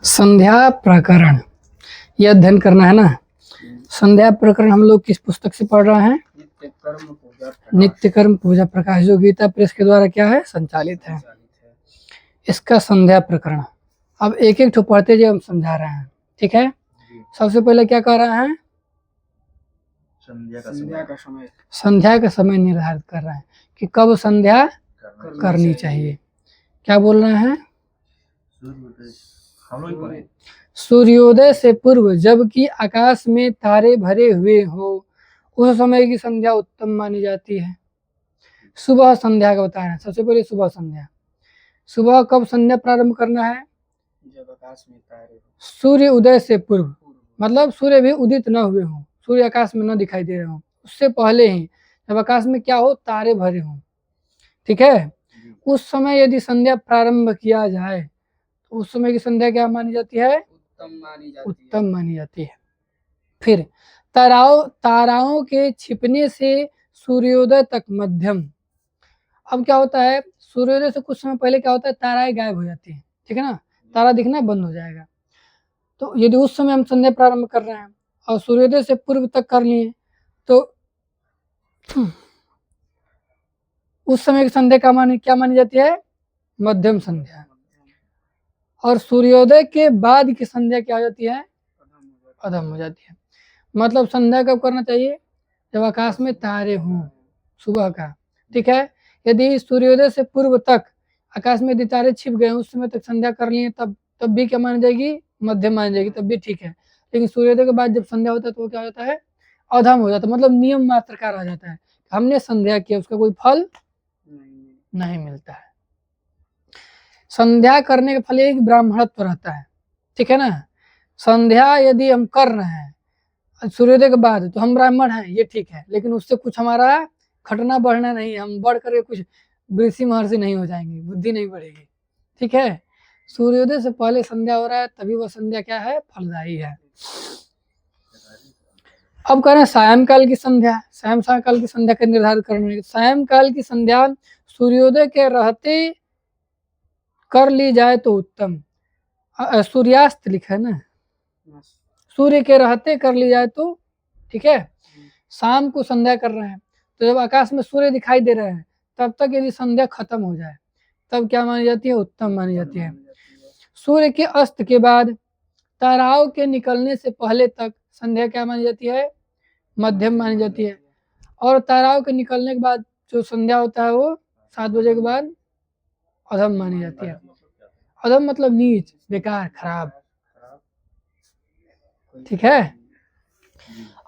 संध्या प्रकरण यह अध्ययन करना है ना। संध्या प्रकरण हम लोग किस पुस्तक से पढ़ रहे हैं? नित्य कर्म पूजा प्रकाश, जो गीता प्रेस के द्वारा क्या है, संचालित है। इसका संध्या प्रकरण अब एक एक ठो पढ़ते जो हम समझा रहे हैं, ठीक है। सबसे पहले क्या कह रहे हैं? संध्या का समय निर्धारित कर रहे हैं कि कब संध्या करनी चाहिए। क्या बोल रहे हैं? सूर्योदय से पूर्व जबकि आकाश में तारे भरे हुए हो, उस समय की संध्या उत्तम मानी जाती है। सुबह संध्या का बता रहे हैं। सबसे पहले सुबह संध्या, सुबह कब संध्या प्रारंभ करना है? जब आकाश में तारे, सूर्य उदय से पूर्व, मतलब सूर्य भी उदित न हुए हों, सूर्य आकाश में न दिखाई दे रहे हों, उससे पहले ही जब आकाश में क्या हो, तारे भरे हों, ठीक है। उस समय यदि संध्या प्रारंभ किया जाए तो उस समय की संध्या क्या मानी जाती है? उत्तम मानी जाती है। फिर ताराओं के छिपने से सूर्योदय तक मध्यम। अब क्या होता है, सूर्योदय से कुछ समय पहले क्या होता है, ताराएं गायब हो जाती हैं, ठीक है ना, तारा दिखना बंद हो जाएगा। तो यदि उस समय हम संध्या प्रारंभ कर रहे हैं और सूर्योदय से पूर्व तक कर लिए तो उस समय की संध्या क्या मानी जाती है? मध्यम संध्या। और सूर्योदय के बाद की संध्या क्या हो जाती है? अधम हो जाती है। मतलब संध्या कब करना चाहिए? जब आकाश में तारे हों, सुबह का, ठीक है। यदि सूर्योदय से पूर्व तक आकाश में यदि तारे छिप गए, उस समय तक संध्या कर लिए, तब भी क्या मानी जाएगी? मध्यम मानी जाएगी, तब भी ठीक है। लेकिन सूर्योदय के बाद जब संध्या होता है तो वो क्या होता है? अधम हो जाता है, मतलब नियम मात्र का रह जाता है। हमने संध्या किया, उसका कोई फल नहीं मिलता है। संध्या करने का फल एक ब्राह्मणत्व रहता है, ठीक है ना। संध्या यदि हम कर रहे हैं सूर्योदय के बाद तो हम ब्राह्मण हैं, ये ठीक है, लेकिन उससे कुछ हमारा घटना बढ़ना नहीं है, हम बढ़ करके कुछ ऋषि महर्षि नहीं हो जाएंगे, बुद्धि नहीं बढ़ेगी, ठीक है। सूर्योदय से पहले संध्या हो रहा है, तभी वह संध्या क्या है? फलदायी है। अब कह रहे हैं सायंकाल की संध्या। सायंकाल की संध्या का निर्धारित करना है। सायंकाल की संध्या सूर्योदय के रहते कर ली जाए तो उत्तम। सूर्यास्त लिखा है ना, सूर्य के रहते कर ली जाए तो ठीक है। शाम को संध्या कर रहे हैं तो जब आकाश में सूर्य दिखाई दे रहे हैं तब तक यदि संध्या खत्म हो जाए तब क्या मानी जाती है? उत्तम मानी जाती है। सूर्य के अस्त के बाद ताराओं के निकलने से पहले तक संध्या क्या मानी जाती है? मध्यम मानी जाती है। और ताराओं के निकलने के बाद जो संध्या होता है वो 7 बजे के बाद अधम मानी जाती है। अधम मतलब नीच, बेकार, खराब, ठीक है।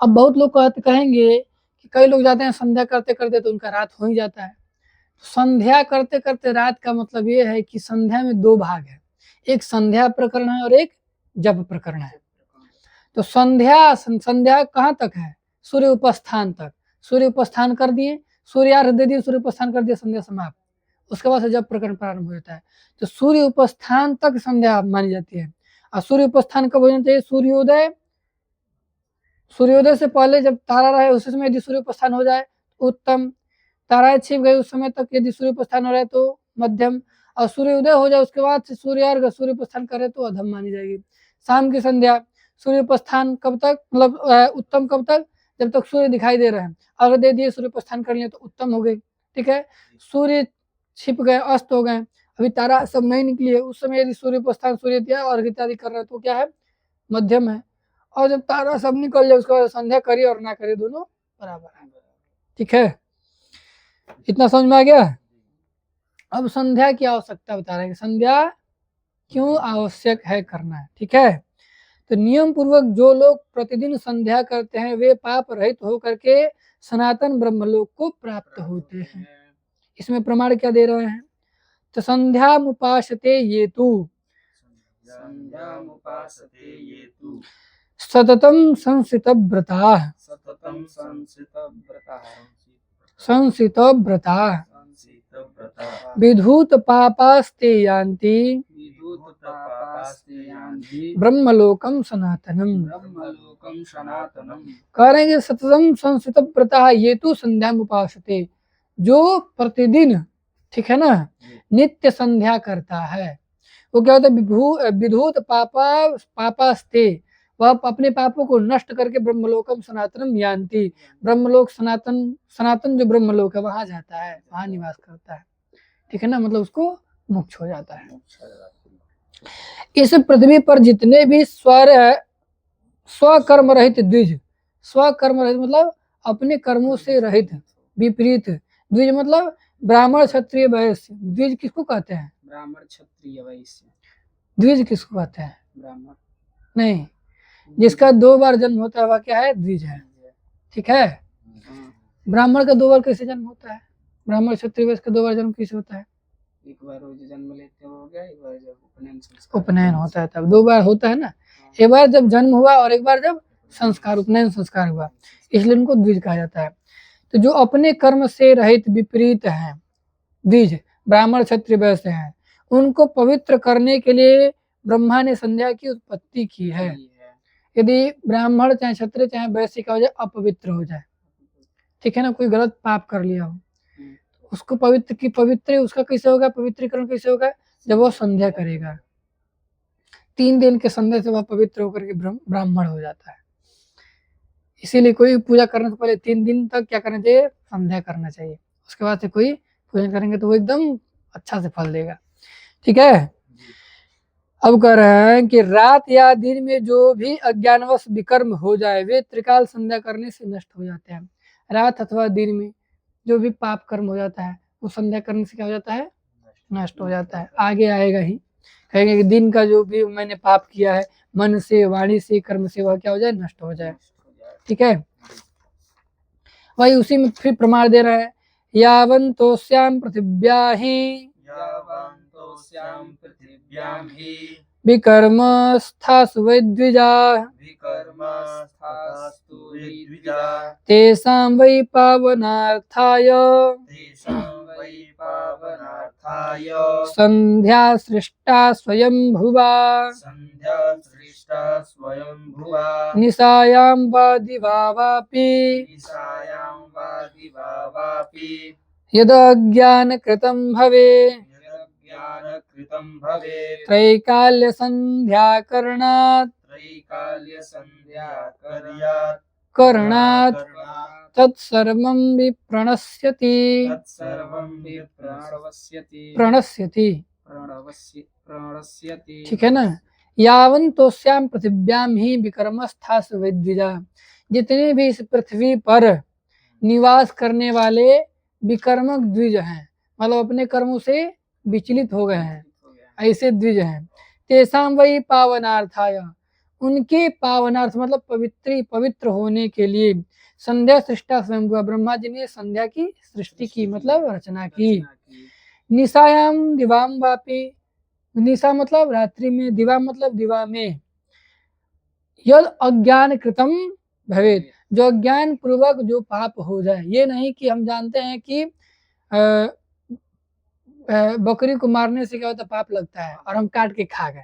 अब बहुत लोग कहेंगे कि कई लोग जाते हैं संध्या करते करते तो उनका रात हो ही जाता है। संध्या करते करते रात का मतलब ये है कि संध्या में 2 भाग है, एक संध्या प्रकरण है और एक जप प्रकरण है। तो संध्या कहाँ तक है? सूर्य उपस्थान तक। सूर्य उपस्थान कर दिए, सूर्यार्घ दे दिए, सूर्य उपस्थान कर दिया, संध्या समाप्त। उसके बाद से जप प्रकरण प्रारंभ हो जाता है। तो सूर्य उपस्थान तक संध्या मानी जाती है। और सूर्य उपस्थान कब होना चाहिए? सूर्योदय से पहले जब तारा रहे उस समय यदि सूर्य उपस्थान हो जाए उत्तम, ताराएं छिप गई उस समय तक यदि सूर्य उपस्थान हो रहा है तो मध्यम, और सूर्योदय हो जाए उसके बाद से सूर्यार्घ सूर्य उपस्थान करे तो अधम मानी जाएगी। शाम की संध्या सूर्य उपस्थान कब तक, मतलब उत्तम कब तक? जब तक सूर्य दिखाई दे रहे हैं। अर्घ दे दिए, सूर्य उपस्थान कर लिए तो उत्तम हो गई, ठीक है। सूर्य छिप गए, अस्त हो गए, अभी तारा सब नहीं निकली है, उस समय यदि सूर्य उपस्थान, सूर्य दिया और इत्यादि कर रहे हैं तो क्या है? मध्यम है। और जब तारा सब निकल जाए उसके बाद संध्या करिए और ना करिए, दोनों बराबर है, ठीक है। इतना समझ में आ गया। अब संध्या की आवश्यकता बता रहे हैं, संध्या क्यों आवश्यक है करना, ठीक है। तो नियम पूर्वक जो लोग प्रतिदिन संध्या करते हैं वे पाप रहित होकर के सनातन ब्रह्मलोक को प्राप्त होते हैं। इसमें प्रमाण क्या दे रहे हैं? तो संध्या मुपासते ये तु सततम संसित व्रता विधूत पापास्ते यान्ति ब्रह्मलोकम सनातनम। कह रहे हैं सततम संसित व्रता ये तु संध्या मुपासते, जो प्रतिदिन, ठीक है ना, नित्य संध्या करता है वो क्या होता है, विधूत पापास्ते, वह अपने पापों को नष्ट करके ब्रह्मलोकम सनातनम यान्ति, ब्रह्मलोक सनातन जो ब्रह्मलोक है वहां जाता है, वहां निवास करता है। ठीक है ना, मतलब उसको मोक्ष हो जाता है। इस पृथ्वी पर जितने भी स्वकर्म रहित द्विज, स्वकर्म रहित मतलब अपने कर्मों से रहित, विपरीत, द्विज मतलब ब्राह्मण क्षत्रिय वैश्य, द्विज किसको कहते हैं? ब्राह्मण क्षत्रिय वैश्य। द्विज किसको कहते हैं? ब्राह्मण नहीं, जिसका 2 बार जन्म होता है वह क्या है? द्विज है। ठीक है, ब्राह्मण का 2 बार कैसे जन्म होता है? ब्राह्मण क्षत्रिय वैश्य का 2 बार जन्म कैसे होता है? एक बार वो जो जन्म लेते हैं वो हो गया, एक बार जब उपनयन होता है तब 2 बार होता है ना, एक बार जब जन्म हुआ और एक बार जब संस्कार, उपनयन संस्कार हुआ, इसलिए उनको द्विज कहा जाता है। तो जो अपने कर्म से रहित विपरीत हैं द्विज, ब्राह्मण क्षत्रिय वैश्य हैं, उनको पवित्र करने के लिए ब्रह्मा ने संध्या की उत्पत्ति की है। यदि ब्राह्मण चाहे क्षत्रिय चाहे वैश्य का हो जाए अपवित्र हो जाए, ठीक है ना, कोई गलत पाप कर लिया हो, उसको पवित्र उसका कैसे होगा, पवित्रीकरण कैसे होगा? जब वो संध्या करेगा, 3 दिन के संध्या से वह पवित्र होकर के ब्राह्मण हो जाता है। इसीलिए कोई पूजा करने से पहले 3 दिन तक क्या करना चाहिए? संध्या करना चाहिए। उसके बाद से कोई पूजन करेंगे तो वो एकदम अच्छा से फल देगा। ठीक है, अब कह रहे हैं कि रात या दिन में जो भी अज्ञानवश विकर्म हो जाए वे त्रिकाल संध्या करने से नष्ट हो जाते हैं। रात अथवा दिन में जो भी पाप कर्म हो जाता है वो संध्या करने से क्या हो जाता है? नष्ट हो जाता है। आगे आएगा ही, कहेंगे कि दिन का जो भी मैंने पाप किया है मन से, वाणी से, कर्म से, वह क्या हो जाए? नष्ट हो जाए। ठीक है, वही उसी में फिर प्रमाण दे रहा है, यावन्तो श्याम पृथिव्या ही विकर्मस्थासु वै द्विजा तेषां वै पावनार्थाय संध्या सृष्टा स्वयंभुवा निशायां वा दिवावापि यदज्ञानकृतं भवेत् त्रैकाल्य संध्याकरणात् तत्सर्वं विप्रणश्यति। ठीक है ना, यावन्तो श्याम पृथिव्याम ही विकर्मस्थासु वै द्विजा, जितने भी इस पृथ्वी पर निवास करने वाले विकर्मक द्विज हैं, मतलब अपने कर्मों से विचलित हो गए हैं, ऐसे द्विज हैं। तेषां वै पावनार्थाय, उनके पावनार्थ मतलब पवित्र होने के लिए संध्या सृष्टा स्वयं हुआ, ब्रह्मा जी ने संध्या की सृष्टि की मतलब रचना की। निशायाम दिवाम वापी, निशा मतलब रात्रि में, दिवा मतलब दिवा में, यद अज्ञान कृतम भवेत, जो अज्ञान पूर्वक जो पाप हो जाए। ये नहीं कि हम जानते हैं कि बकरी को मारने से क्या होता है? पाप लगता है और हम काट के खा गए,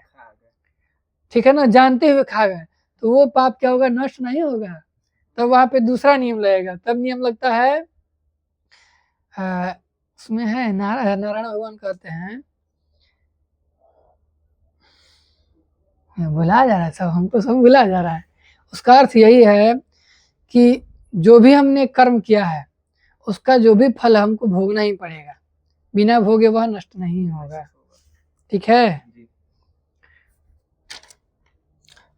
ठीक है ना, जानते हुए खा गए, तो वो पाप क्या होगा? नष्ट नहीं होगा। तब वहां पे दूसरा नियम लगेगा, तब नियम लगता है, उसमें है नारायण भगवान कहते हैं, भुला जा रहा है सब, हमको सब भुला जा रहा है। उसका अर्थ यही है कि जो भी हमने कर्म किया है उसका जो भी फल हमको भोगना ही पड़ेगा, बिना भोगे वह नष्ट नहीं होगा। ठीक है,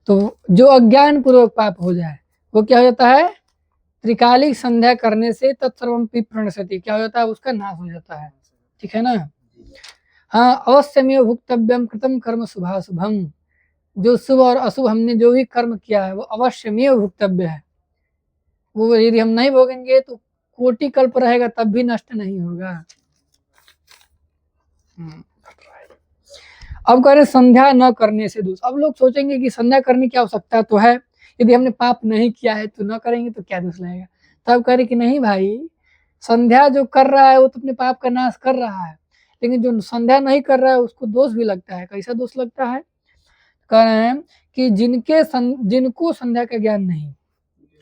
तो जो अज्ञान पूर्वक पाप हो जाए वो क्या हो जाता है? त्रिकालिक संध्या करने से तत्सर्वं विप्रणश्यति, क्या हो जाता है? उसका नाश हो जाता है। ठीक है ना, हाँ, अवश्यमेव भुक्तव्यम कृतम कर्म शुभाशुभम, जो शुभ और अशुभ हमने जो भी कर्म किया है वो अवश्यमेव भुक्तव्य है, वो यदि हम नहीं भोगेंगे तो कोटि कल्प रहेगा तब भी नष्ट नहीं होगा। अब कह रहे संध्या न करने से दोष। अब लोग सोचेंगे कि संध्या करने की आवश्यकता तो है, यदि हमने पाप नहीं किया है तो न करेंगे तो क्या दोष लगेगा? तब कह रहे कि नहीं भाई, संध्या जो कर रहा है वो तो अपने पाप का नाश कर रहा है, लेकिन जो संध्या नहीं कर रहा है उसको दोष भी लगता है। कैसा दोष लगता है? कह रहे हैं कि जिनको संध्या का ज्ञान नहीं,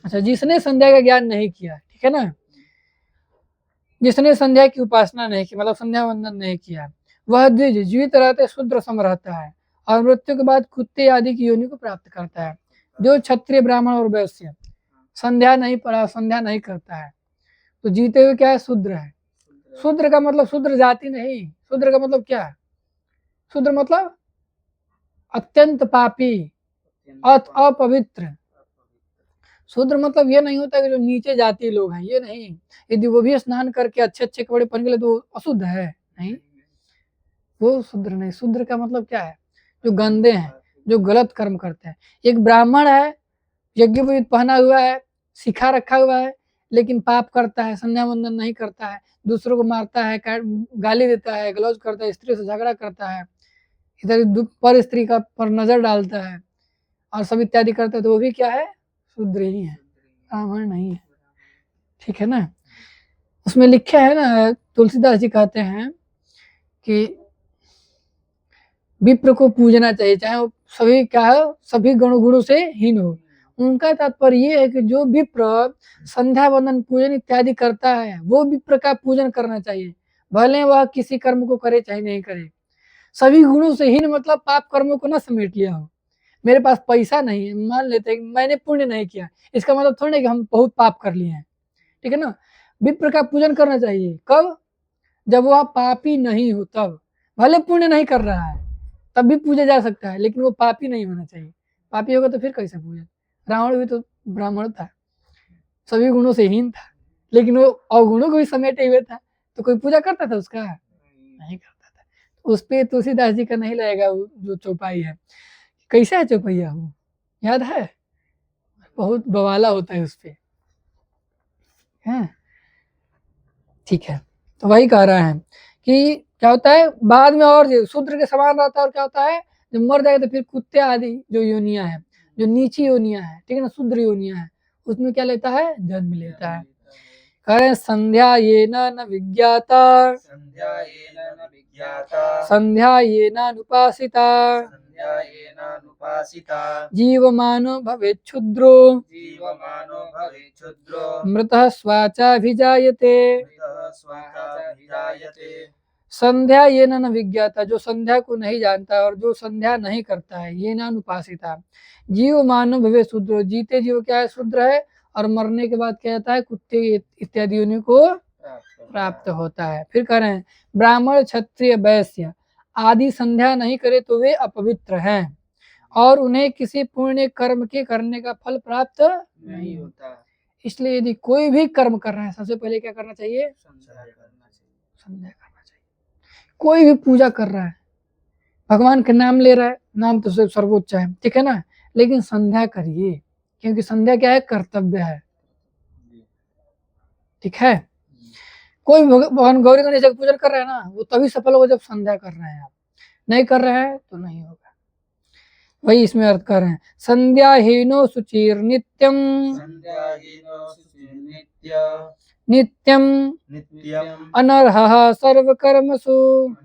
अच्छा, जिसने संध्या का ज्ञान नहीं किया, ठीक है ना, जिसने संध्या की उपासना नहीं की, मतलब संध्या वंदन नहीं किया, वह द्विज जीवित रहते शूद्र सम रहता है और मृत्यु के बाद कुत्ते आदि की योनि को प्राप्त करता है। जो क्षत्रिय ब्राह्मण और वैश्य संध्या नहीं पढ़ा, संध्या नहीं करता है, तो जीते हुए क्या है, शूद्र है। शूद्र का मतलब शूद्र जाति नहीं, शूद्र का मतलब क्या है, शूद्र मतलब अत्यंत पापी, अपवित्र। शूद्र मतलब ये नहीं होता कि जो नीचे जाति लोग हैं, ये नहीं। यदि वो भी स्नान करके अच्छे अच्छे कपड़े पहन के लिए तो अशुद्ध है, नहीं, वो शूद्र नहीं। शूद्र का मतलब क्या है, जो गंदे हैं, जो गलत कर्म करते हैं। एक ब्राह्मण है, यज्ञोपवीत पहना हुआ है, सिखा रखा हुआ है, लेकिन पाप करता है, संध्या वंदन नहीं करता है, दूसरों को मारता है, गाली देता है, गलौज करता है, स्त्री से झगड़ा करता है, इधर पर स्त्री का पर नजर डालता है और सब इत्यादि करता है, तो वो भी क्या है, शूद्र ही है, ब्राह्मण नहीं है। ठीक है ना। उसमें लिखे है ना, तुलसीदास जी कहते हैं कि विप्र को पूजना चाहिए, चाहे वो सभी क्या है, सभी गुणों से हीन हो। उनका तात्पर्य ये है कि जो विप्र संध्या वंदन पूजन इत्यादि करता है, वो विप्र का पूजन करना चाहिए, भले वह किसी कर्म को करे चाहे नहीं करे। सभी गुणों से हीन मतलब पाप कर्मों को ना समेट लिया हो। मेरे पास पैसा नहीं है, मान लेते हैं मैंने पुण्य नहीं किया, इसका मतलब थोड़ा कि हम बहुत पाप कर लिए हैं। ठीक है ना। विप्र का पूजन करना चाहिए कब, जब वह पापी नहीं हो तब। भले पुण्य नहीं कर रहा है तब भी पूजा जा सकता है, लेकिन वो पापी नहीं होना चाहिए। पापी होगा तो फिर कैसे पूजन। रावण भी तो ब्राह्मण था, सभी गुणों से हीन था, लेकिन वो अवगुणों को भी समेटे हुए था, तो कोई पूजा करता था उसका, नहीं करता था। उस पे तुलसीदास जी का नहीं लगेगा जो चौपाई है। कैसा है चौपैया, वो याद है, बहुत बवाला होता है उस पे, है। ठीक है, तो वही कह रहा है कि क्या होता है बाद में, और शूद्र के समान रहता है, और क्या होता है जब मर जाएगा तो फिर कुत्ते आदि जो योनियां है, जो नीची योनियां है, ठीक है ना, शूद्र योनियां है, उसमें क्या लेता है, जन्म लेता है। कह रहे संध्या ये न विज्ञाता, संध्या ये नुपासिता, जीवमानो भवेत् क्षुद्रो, मृतः स्वाचाभिजायते। संध्या ये न विज्ञाता, जो संध्या को नहीं जानता और जो संध्या नहीं करता है, ये अनुपासिता, जीव मानव भवे शूद्रो, जीते जीव क्या है, शूद्र है, और मरने के बाद क्या होता है, कुत्ते इत्यादि योनि को प्राप्त होता है। फिर कह रहे हैं ब्राह्मण क्षत्रिय वैश्य आदि संध्या नहीं करे तो वे अपवित्र हैं और उन्हें किसी पुण्य कर्म के करने का फल प्राप्त नहीं होता। इसलिए यदि कोई भी कर्म कर रहे हैं, सबसे पहले क्या करना चाहिए, संध्या करना चाहिए। कोई भी पूजा कर रहा है, भगवान के नाम ले रहा है, नाम तो सिर्फ सर्वोच्च है, ठीक है ना, लेकिन संध्या करिए, क्योंकि संध्या क्या है, कर्तव्य है। ठीक है। कोई भगवान गौरी गणेश का पूजन कर रहे हैं ना, वो तभी सफल होगा जब संध्या कर रहे हैं। आप नहीं कर रहे हैं तो नहीं होगा। वही इसमें अर्थ कर रहे हैं, संध्या हीनो सुचिर नित्यम, नित्यम अनर्हः सर्वकर्मसु,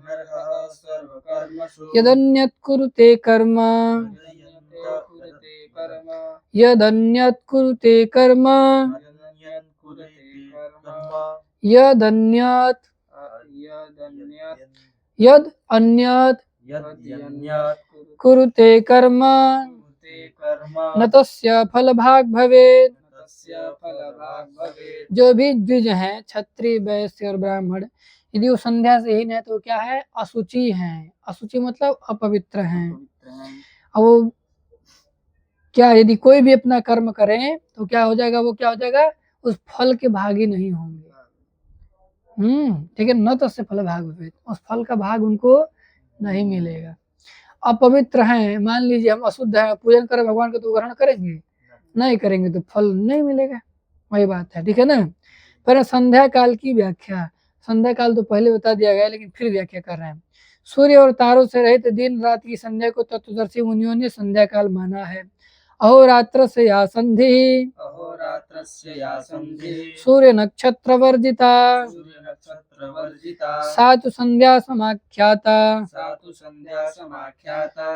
यदन्यत् कुरुते कर्म, यदन्यत् कुरुते कर्म, यदन्यत् यद अन्यत् कुरुते कर्म न तस्य फलभाग भवेत्। जो भी द्विज हैं, क्षत्रिय वैश्य और ब्राह्मण, यदि वो संध्या से हीन है तो क्या है, अशुचि हैं। अशुचि मतलब अपवित्र हैं। अब वो क्या, यदि कोई भी अपना कर्म करे तो क्या हो जाएगा, वो क्या हो जाएगा, उस फल के भागी नहीं होंगे। ठीक है, न तस्य फल भाग भवेत्, उस फल का भाग उनको नहीं मिलेगा। अपवित्र हैं, मान लीजिए हम अशुद्ध हैं, पूजन करें भगवान का तो ग्रहण करेंगे नहीं, करेंगे तो फल नहीं मिलेगा। वही बात है, ठीक है ना। पर संध्या काल की व्याख्या, संध्या काल तो पहले बता दिया गया, लेकिन फिर व्याख्या कर रहे हैं। सूर्य और तारों से रहित दिन रात की संध्या को तत्वदर्शी मुनियों ने संध्या काल माना है। अहोरात्रस्य या संधि, सूर्य नक्षत्र वर्जिता, सातु संध्या समाख्याता,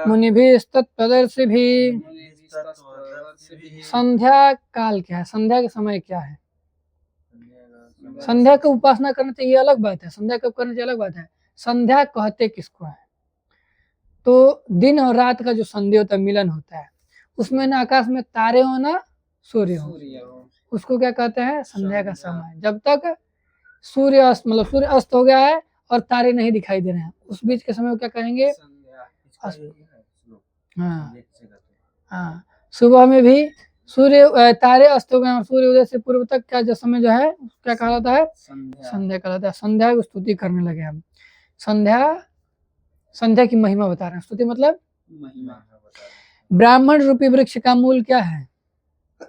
मुनिभिस्तत्प्रदर्शिभिः। संध्या काल क्या है, संध्या का समय क्या है, संध्या का उपासना करना चाहिए अलग बात है, संध्या कब करना चाहिए अलग बात है, संध्या कहते किसको है? तो दिन और रात का जो संध्या होता है, मिलन होता है, उसमें ना आकाश में तारे हो ना सूर्य हो, सूर्य हो, उसको क्या कहते हैं? संध्या का समय। जब तक सूर्य अस्त मतलब सूर्य अस्त हो गया है और तारे नहीं दिखाई दे रहे हैं, उस बीच के समय को क्या कहेंगे? संध्या। हाँ हाँ, सुबह में भी सूर्य तारे अस्त हो गए और सूर्य उदय से पूर्व तक का जो समय जो है क्या कहलाता है? संध्या। संध्या कहलाता है। संध्या की स्तुति करने लगे हम। संध्या की महिमा बता रहे हैं, स्तुति मतलब महिमा। ब्राह्मण रूपी वृक्ष का मूल क्या है?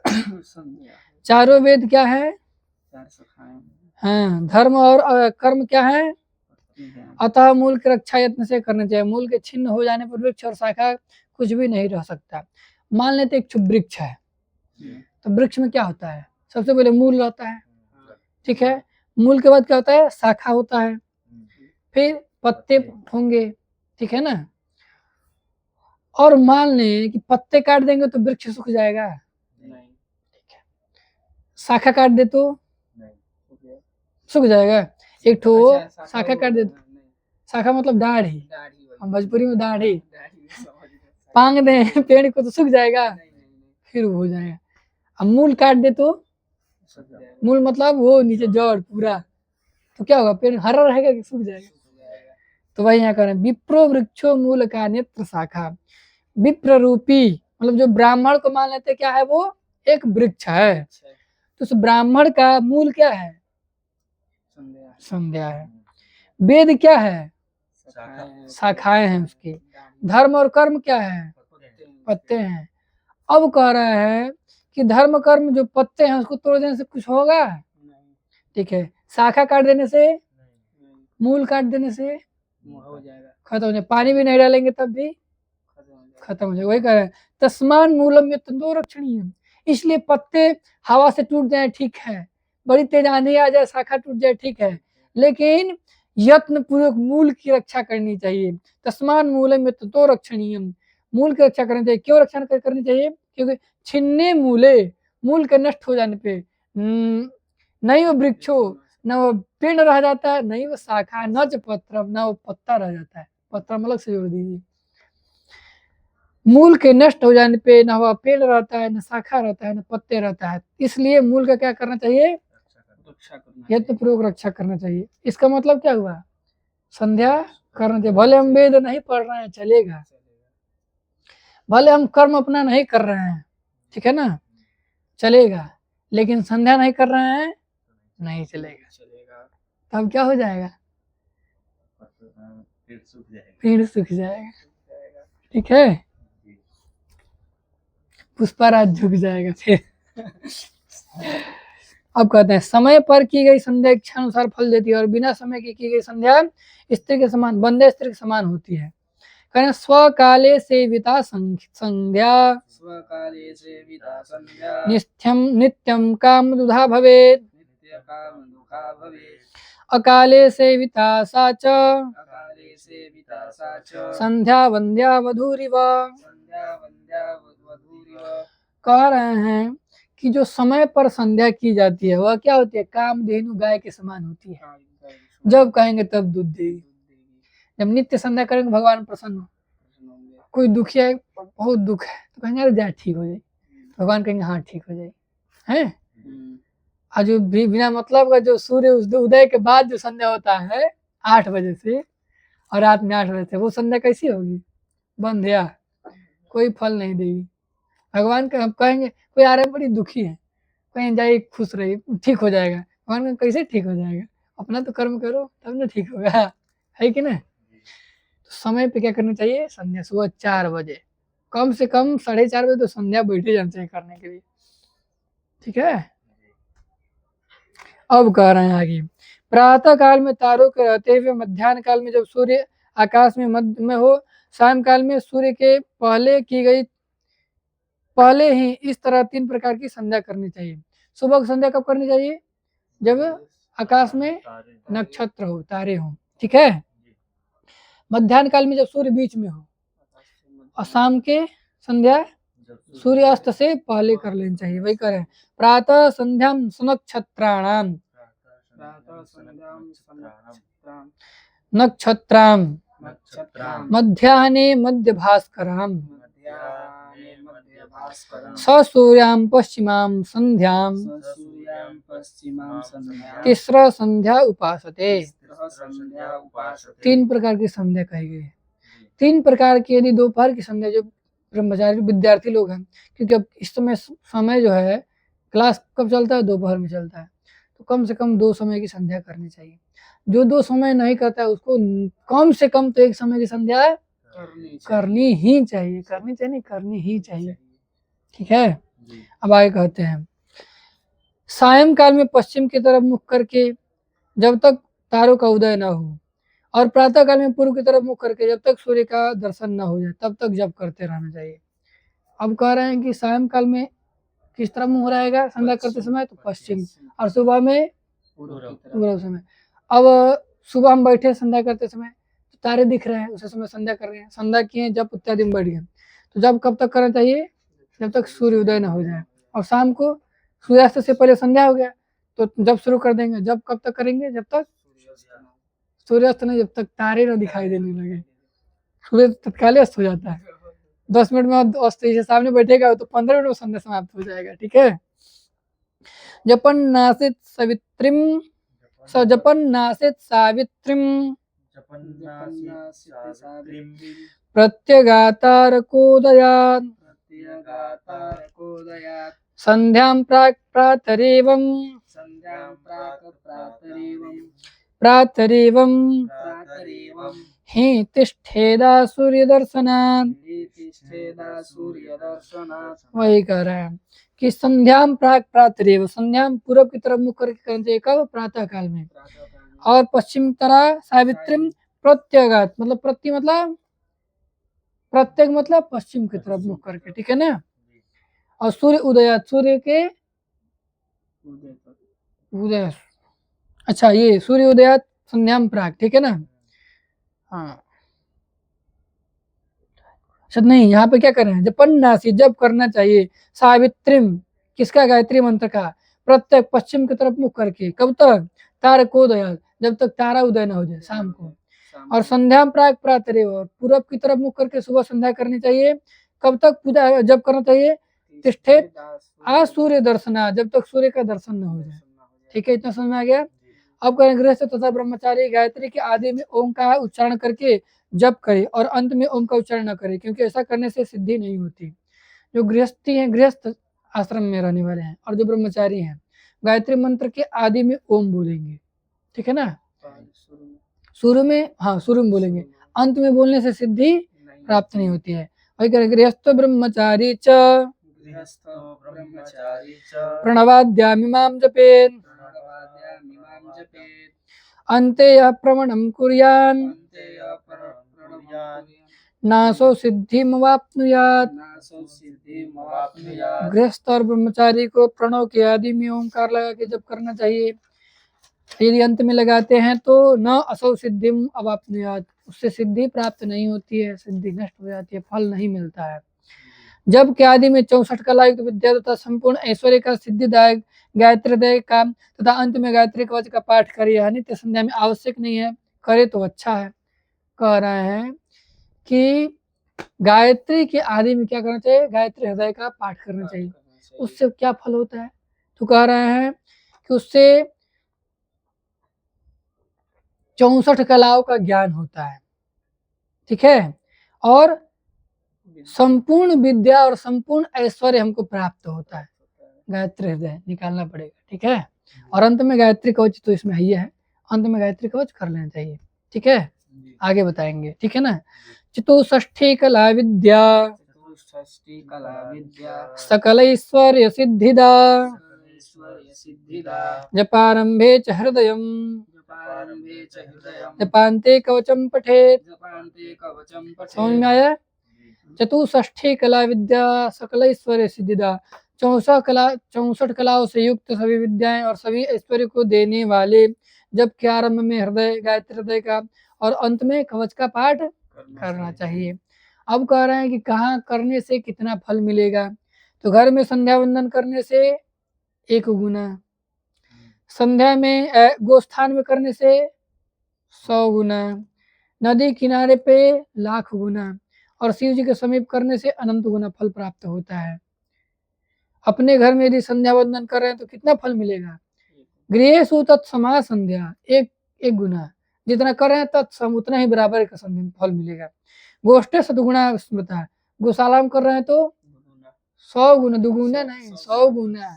संध्या। चारों वेद क्या है? चार शाखाएं। हाँ, धर्म और कर्म क्या है? अतः मूल की रक्षा यत्न से करना चाहिए। मूल के छिन्न हो जाने पर वृक्ष और शाखा कुछ भी नहीं रह सकता। मान लेते एक वृक्ष है, तो वृक्ष में क्या होता है? सबसे पहले मूल रहता है, ठीक है। मूल के बाद क्या होता है? शाखा होता है, फिर पत्ते होंगे, ठीक है ना। और मान लें कि पत्ते काट देंगे तो वृक्ष सूख जाएगा, नहीं। ठीक है। शाखा काट दे तो सूख जाएगा। एक ठो अच्छा, शाखा काट दे, शाखा मतलब दाढ़ी, दाढ़ी वही। हम भोजपुरी में दाढ़ी दाढ़ी समझ गए। पांग दे पेड़ को तो सूख जाएगा, नहीं, नहीं, नहीं। फिर वो हो जाएगा। अब मूल काट दे तो सूख जाएगा। मूल मतलब वो नीचे जड़ पूरा, तो क्या होगा? पेड़ हरा रहेगा कि सूख जाएगा? सूख जाएगा। तो वही यहाँ करें, विप्रो वृक्षो मूल का नेत्र शाखा। विप्र रूपी मतलब जो ब्राह्मण को मान लेते क्या है? वो एक वृक्ष है। अच्छा, तो उस ब्राह्मण का मूल क्या है? संध्या। संध्या है। वेद क्या है? शाखाएं। शाखाएं हैं उसकी। धर्म और कर्म क्या है? पत्ते हैं। अब कह रहे हैं कि धर्म कर्म जो पत्ते हैं उसको तोड़ देने से कुछ होगा? नहीं, ठीक है। शाखा काट देने से, नहीं, मूल काट देने से हो जाएगा, खत्म हो जाए। पानी भी नहीं डालेंगे तब भी खत्म हो जाएगा। खत्म हो जाए। वही कह रहे हैं, तस्मान मूलम यत्नो रक्षणीय। इसलिए पत्ते हवा से टूट जाए ठीक है, बड़ी तेज आंधी आ जाए शाखा टूट जाए ठीक है, लेकिन यत्न पूर्वक मूल की रक्षा करनी चाहिए। तस्मान मूलम यत्नो रक्षणीय, मूल की रक्षा करनी चाहिए। क्यों रक्षा करनी चाहिए? क्योंकि छिन्ने मूले, मूल के नष्ट हो जाने पे नहीं वो वृक्षो, न वो पेड़ रह जाता है, नहीं वो शाखा, न च पत्रम, न वो पत्ता रह जाता है। पत्रम अलग से जोड़ दीजिए। मूल के नष्ट हो जाने पे न वह पेड़ रहता है, न शाखा रहता है, न पत्ते रहता है। इसलिए मूल का क्या करना चाहिए? रक्षा करना यत्न पूर्वक रक्षा करना चाहिए। इसका मतलब क्या हुआ? संध्या करना चाहिए। भले हम वेद नहीं पढ़ रहे हैं चलेगा, भले हम कर्म अपना नहीं कर रहे हैं, ठीक है ना, चलेगा, लेकिन संध्या नहीं कर रहे हैं नहीं चलेगा। चलेगा। तब क्या हो जाएगा? पेड़ सूख जाएगा, ठीक है। पुष्पराज झुक जाएगा फिर। अब कहते हैं, समय पर की गई संध्या इच्छा अनुसार फल देती है और बिना समय की गई संध्या स्त्री के समान, बंदे स्त्री के समान होती है। कहना स्वकाले सेविता संध्या स्वकाले सेविता संध्या नित्यम काम दुधा भवेत्। नित्य काम दुखा भवेत्। अकाले सेविता सा च अकाले सेविता सा च संध्या वंद्या वधूरिव। संध्या वंद्या वधूरिव। कह रहे हैं कि जो समय पर संध्या की जाती है वह क्या होती है? कामधेनु गाय के समान होती है। जब कहेंगे तब दूध देगी। जब नित्य संध्या करेंगे भगवान प्रसन्न होंगे। कोई दुखी है, बहुत दुख है, तो कहेंगे अरे जा ठीक हो जाए, भगवान कहेंगे हाँ ठीक हो जाए, है। और जो बिना मतलब का जो सूर्य उदय के बाद जो संध्या होता है 8 बजे से और रात में 8 बजे से, वो संध्या कैसी होगी? बंध्या, कोई फल नहीं देगी। भगवान का हम कहेंगे कोई आ रहा है बड़ी दुखी है, कहीं जाइए खुश रहिए ठीक हो जाएगा। भगवान का कैसे ठीक हो जाएगा? अपना तो कर्म करो तब ना ठीक होगा, है कि ना। तो समय पे क्या करना चाहिए? संध्या सुबह 4 बजे, कम से कम 4:30 बजे तो संध्या बैठे जाना चाहिए करने के लिए, ठीक है। अब कह रहे हैं आगे, प्रातः काल में तारों के रहते हुए, मध्याह्न काल में जब सूर्य आकाश में मध्य में हो, शाम काल में सूर्य के पहले ही इस तरह 3 प्रकार की संध्या करनी चाहिए। सुबह की संध्या कब करनी चाहिए? जब आकाश में नक्षत्र हो, तारे हो, ठीक है। मध्याह्न काल में जब सूर्य बीच में हो, और शाम के संध्या सूर्यास्त से पहले कर लेनी चाहिए। वही करें, प्रातः संध्याम सुनक्षत्राणाम नक्षत्राम नक्षत्रां मध्याह्ने मध्यभास्कराम मध्याह्ने मध्यभास्करं ससूर्यां पश्चिमां संध्यां सूर्यां पश्चिमां संध्यां तीसरा संध्या उपासते। तिस्रः संध्या उपासते। 3 प्रकार की संध्या कही गई है। 3 प्रकार की यदि दोपहर की संध्या जो ब्रह्मचारी विद्यार्थी लोग हैं, क्योंकि अब इस समय जो है क्लास कब चलता है, दोपहर में चलता है, तो कम से कम 2 समय की संध्या करनी चाहिए। जो 2 समय नहीं करता है उसको कम से कम तो 1 समय की संध्या करनी ही चाहिए, करनी ही चाहिए। ठीक है, अब आगे कहते हैं सायंकाल में पश्चिम की तरफ मुख करके जब तक तारों का उदय न हो, और प्रातः काल में पूर्व की तरफ मुख करके जब तक सूर्य का दर्शन न हो जाए तब तक जप करते रहना चाहिए। अब कह रहे हैं कि सायंकाल में किस तरफ मुंह रहेगा संध्या करते समय, तो पश्चिम, और सुबह में पूर्व समय। अब सुबह हम बैठे संध्या करते समय तो तारे दिख रहे हैं, उसी समय संध्या कर रहे हैं, संध्या किए जप इत्यादि में बैठ गए, तो जब कब तक करना चाहिए, जब तक सूर्य उदय न हो जाए। और शाम को सूर्यास्त से पहले संध्या हो गया तो जब शुरू कर देंगे, जब कब तक करेंगे, जब तक सूर्यास्त नहीं, जब तक तारे न दिखाई देने लगे। सूर्य तत्काल अस्त हो जाता है, 10 मिनट में अस्त से सामने बैठेगा तो 15 मिनट में संध्या समाप्त हो जाएगा। ठीक है, जपन नासित सवित्रिम जपन नासित सावित्रिम प्रत्यगातारकोदयात् प्रत्यगातारकोदयात् संध्यां प्राक् प्रातरेवं संध्यां प्राक् प्रातरेवं प्रातरेवं हि तिष्ठेदा सूर्यदर्शनात्। तिष्ठेदा सूर्यदर्शनात्। वही कह रहे हैं कि संध्यां प्राक् प्रातरेव, संध्यां पूर्व की तरफ मुख करके करना चाहिए, कब, प्रातः काल में, और पश्चिम तरह सावित्रिम प्रत्यगात, मतलब प्रति मतलब प्रत्येक मतलब पश्चिम की तरफ मुख करके। ठीक है ना, और सूर्य उदयात, सूर्य के उदय, अच्छा ये सूर्य उदयात संध्याम प्राग। ठीक है ना, हाँ अच्छा नहीं, यहाँ पे क्या कर रहे हैं, जपन नासी, जब करना चाहिए, सावित्रिम, किसका, गायत्री मंत्र का, प्रत्येक पश्चिम की तरफ मुख करके, कब तक, तारकोदयात, जब तक तारा उदय न हो जाए, शाम को, और संध्या प्राग प्रातरेव, पूरब की तरफ मुख करके सुबह संध्या करनी चाहिए, कब तक पूजा जब करना चाहिए, तिष्ठेत आ सूर्य दर्शना, जब तक सूर्य का दर्शन न हो जाए। ठीक है, इतना समझ में आ गया। अब करें गृहस्थ तथा ब्रह्मचारी गायत्री के आदि में ओम का उच्चारण करके जप करे और अंत में ओम का उच्चारण न करे, क्योंकि ऐसा करने से सिद्धि नहीं होती। जो गृहस्थी है, गृहस्थ आश्रम में रहने वाले हैं, और जो ब्रह्मचारी हैं, गायत्री मंत्र के आदि में ओम बोलेंगे। ठीक है ना, शुरू में, हाँ शुरू में बोलेंगे, अंत में बोलने से सिद्धि प्राप्त नहीं होती है। वही करें गृहस्थ ब्रह्मचारी च प्रणवाद्यामिमां जपेत् अन्ते यः प्रवणं कुर्यान् नासो सिद्धिमवाप्नुयात्। गृहस्थ और ब्रह्मचारी को प्रणव के आदि में ओंकार लगा के जप करना चाहिए। यदि अंत में लगाते हैं तो न असौ सिद्धिम अवाप्नुयात्, उससे सिद्धि प्राप्त नहीं होती है, सिद्धि नष्ट हो जाती है, फल नहीं मिलता है। जब के आदि में 64 कलायुक्त विद्या तथा संपूर्ण ऐश्वर्य का सिद्धिदायक गायत्री का तथा अंत में गायत्री कवच का पाठ करे, यह नित्य संध्या में आवश्यक नहीं है, करे तो अच्छा है। कह रहे हैं कि गायत्री के आदि में क्या करना चाहिए, गायत्री हृदय का पाठ करना चाहिए। उससे क्या फल होता है, तो कह रहे हैं कि उससे 64 कलाओं का ज्ञान होता है। ठीक है, और संपूर्ण विद्या और संपूर्ण ऐश्वर्य हमको प्राप्त होता है। गायत्री हृदय निकालना पड़ेगा। ठीक है, और अंत में गायत्री कवच तो इसमें ही है, अंत में गायत्री कवच कर लेना चाहिए। ठीक है, आगे बताएंगे। ठीक है ना, चतुष्षष्ठी कला विद्या सकल ऐश्वर्य सिद्धिदा जपारंभे च हृदयम् जपान्ते कवचम पठेत्। समझ में आया? चतुष्षष्ठी कला विद्या सकल ऐश्वर्य सिद्धिदा, 64 कलाओं से युक्त सभी विद्याएं और सभी ऐश्वर्य को देने वाले जब के आरंभ में हृदय, गायत्री हृदय का, और अंत में कवच का पाठ करना चाहिए। अब कह रहे हैं कि कहाँ करने से कितना फल मिलेगा, तो घर में संध्या वंदन करने से 1 गुना, संध्या में गोस्थान में करने से 100 गुना, नदी किनारे पे लाख गुना, और शिव जी के समीप करने से अनंत गुना फल प्राप्त होता है। अपने घर में यदि संध्या वंदन कर रहे हैं तो कितना फल मिलेगा? गृहेषु तत्समा संध्या, एक गुना, जितना कर रहे हैं तत्सम उतना ही बराबर का फल मिलेगा। गोष्ठे सदगुणा स्मृता, गौशाला में कर रहे हैं तो 100 गुना, दुगुना नहीं 100 गुना।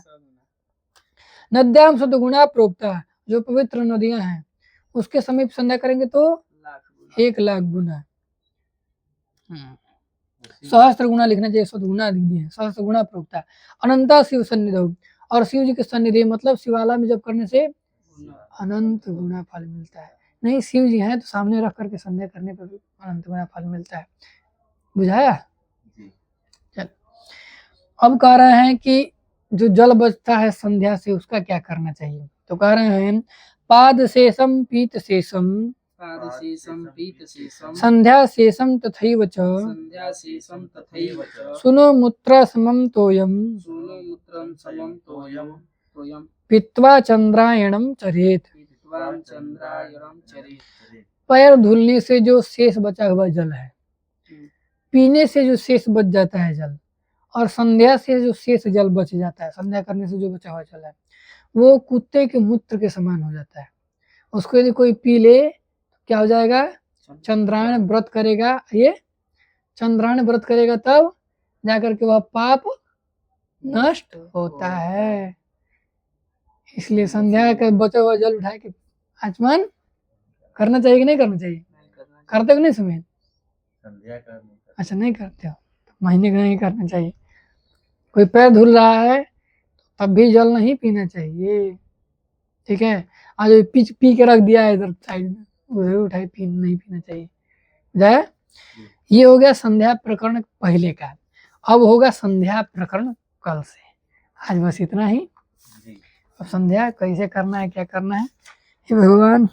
नद्याम सदगुणा प्रोक्ता, जो पवित्र नदियां हैं उसके समीप संध्या करेंगे तो 1,00,000 गुना। सहस्त्र गुना लिखना चाहिए, सदगुना लिख दिए, सहस्त्र गुना प्रोक्ता। अनंता शिव सन्निधि, और शिव जी के सन्निधि मतलब शिवाला में जब करने से अनंत गुना फल मिलता है। नहीं शिव जी हैं तो सामने रख करके संध्या करने पर भी अनंत गुना फल मिलता है। बुझाया? चल अब कह रहे हैं कि जो जल बचता है संध्या से उसका क्या करना चाहिए। तो कह रहे हैं पाद शेषम पीत शेषम, पादशेषं पीतशेषं संध्या शेषम तथैव च, संध्याशेषं तथैव च, सुनो मूत्र समम तोयम, सूनोमूत्रं समं तोयं पीत्वा चंद्रायणम चरेत। पीत्वा चंद्रायणं चरेत्। पैर धुलने से जो शेष बचा हुआ जल है, पीने से जो शेष बच जाता है जल, और संध्या से जो शेष जल बच जाता है, संध्या करने से जो बचा हुआ जल है वो कुत्ते के मूत्र के समान हो जाता है। उसको यदि कोई पी ले तो क्या हो जाएगा? चंद्रायण व्रत करेगा, ये चंद्रायण व्रत करेगा तब जाकर के वह पाप नष्ट होता है। इसलिए संध्या का बचा हुआ जल उठा के आचमन करना चाहिए कि नहीं करना चाहिए? करते हो नहीं सुमेन? अच्छा नहीं करते हो तो महीने का नहीं करना चाहिए। कोई पैर धुल रहा है तब भी जल नहीं पीना चाहिए, ठीक है? आज पी के रख दिया है इधर साइड में, उधर उठाए नहीं पीना चाहिए। जाए ये हो गया संध्या प्रकरण पहले का। अब होगा संध्या प्रकरण कल से। आज बस इतना ही। अब संध्या कैसे करना है, क्या करना है, हे भगवान।